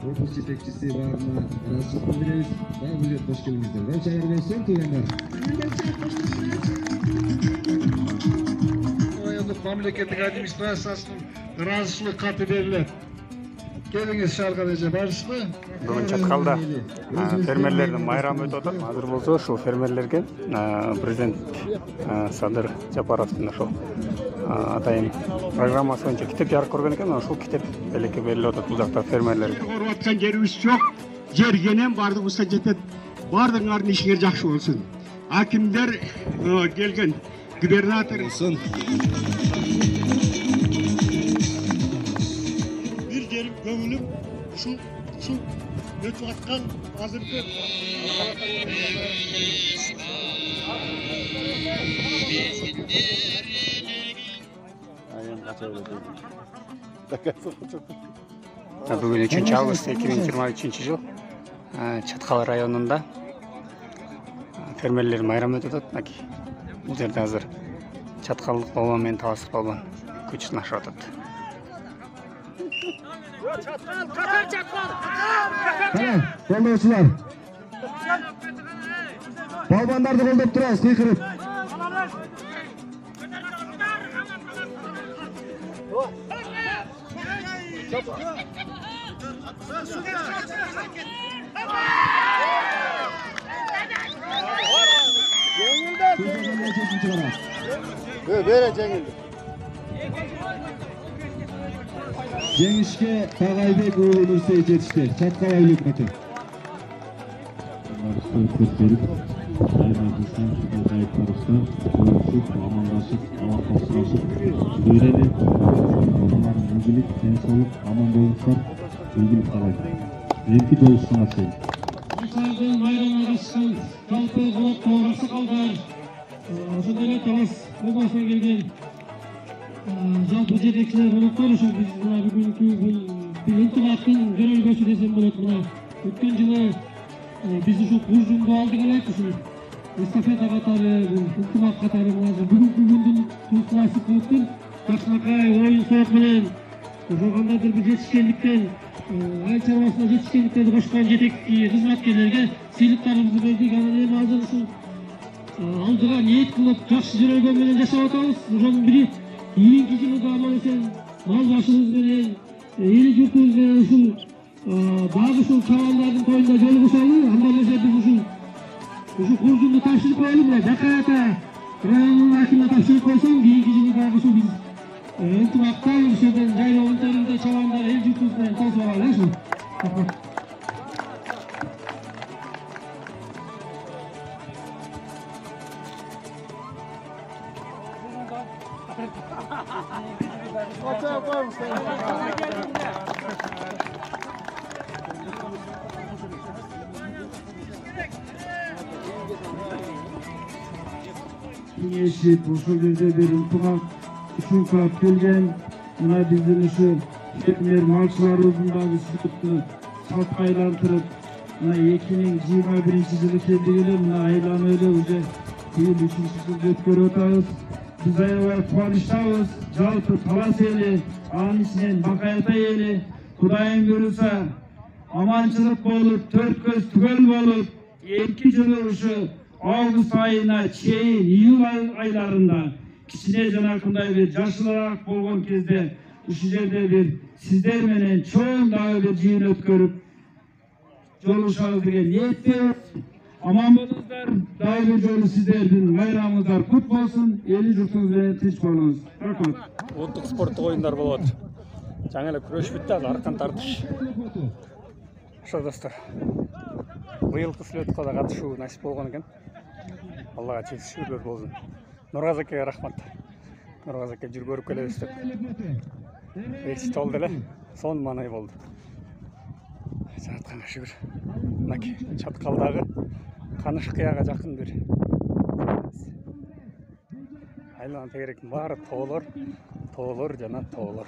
Korpus yetekçisi Bağırma Rasul Biliriz. Daha bu hoş geldinizler. Ben çayır ve sen tuyanlar. Memleketteki administrasiyasının razılık kartı verilir. Geliniz arkadaşlar barışlı. Бүгін Чаткалда фермерлердің майрамы өтіп отыр. Азыр болса ошол фермерлерге президент Садыр Жапаровдун ошол атайын программасы боюнча китеп жарык көргөн экен. Ошол китеп белекке берилип атат бул жакта фермерлерге. Korup atkан жерибиз жок. Жергенен бардыгыбызга жетет. Бардыгыңардын ишиңер жакшы болсун. Акимдер келген, губернатор Olsun. bir yerim көңүлүм şu өтүп аткан азыркы Бүгін 3 август 2023 жыл Чаткал районунда фермерлер майрамы өтүп атат. Бул жерде азыр Чаткалдык балбан менен Таластык балбан күч сынашып атат. Tamam, koldoçular. Balbanlarda koldop turabız, kıykırıp. Böyle Cengil. Жеңишке Тағайбек уулу Нурсейит жетишти. Чаткал айыл өкмөтү. Амандашып, үйренip, балалардын ийгилик, денсаулык, аман болуптар, ийгилик каалайт. Эрки жолугушуңар чейин. Ошолордун майрамына катышкан жалпы колоктоо аксакалдар, ошондой эле Талас областынан келген жалпы жетекчилер болуптар. Ошо биз мына бүгүнкү бул ынтымактын жөнөлгөсү десем болот. Мына өткөн жылы биз ушул куржумду алдык элек, ушул эстафета катары, ынтымак катары бүгүнкү күндүн классикалыктын жакшынакай оюн соок менен ошо кандайдыр бир жетишкендиктен айыл чарбасына жетишкендиктерди кошкон жетекчи кызматкерлерге сыйлыктарыбызды бердик. Анан эми азыр ушул алдыга ниет кылып жакшы жөнөлгөн менен жашап атабыз. Ошонун бири кийинки жылы да аман эсен мал башыбыз менен эли журтубуз менен ушул дагы ушул чабандардын тоюнда жолугушалы. Анда эле биз ушул куржумду тапшырып коелу. Мына Жакай ата районунун акимине тапшырып койсоң, кийинки жылы дагы ушул биз ынтымакта ушул жерден жайлоо өнтөрүндө чабандар эл журтубуз менен косуп алалы ушул. Kengешип, ошол жерде бир ынтымак үчүн курап келген. Мына биздин ушу фермер малчыларыбыздын дагы сыйкытты салтка айлантырып, мына 2021 жылы келдик эле. Мына айланып эле уже 3-жылды өткөрүп атабыз. Биз аябай кубанычтабыз. Жалпы Талас эли, анын ичинен Бакай ата эли, Кудайым буйруса аманчылык болуп, төрт көз түгөл болуп, 2 жылы ушу август айына чейин, июль айларында кичине жанакындай бир жашылыраак болгон кезде ушул жерде бир сиздер менен чоң дагы бир жыйын өткөрүп жолугушабыз деген ниеттебиз. Аман болуңуздар, дагы бир жолу сиздердин майрамыңыздар кут болсун, эли журтуңуз менен тынч болуңуз. Рахмат. Улуттук спорттук оюндар болуп атыр. Жаңы эле күрөш бүтүп атты, аркан тартыш. Ошо достор, быйылкы слетко да катышуу насип болгон экен. Аллага чексиз шүгүрлөр болсун. Нургазы акеге рахмат. Нургазы аке жүрүп көрүп келебиз деп ээрчитип алды эле. Сонун маанай болду. Жаратканга шүгүр. Мынакей Чаткалдагы Каныш кыяга жакын бир айлана тегеректин баары тоолор жана тоолор.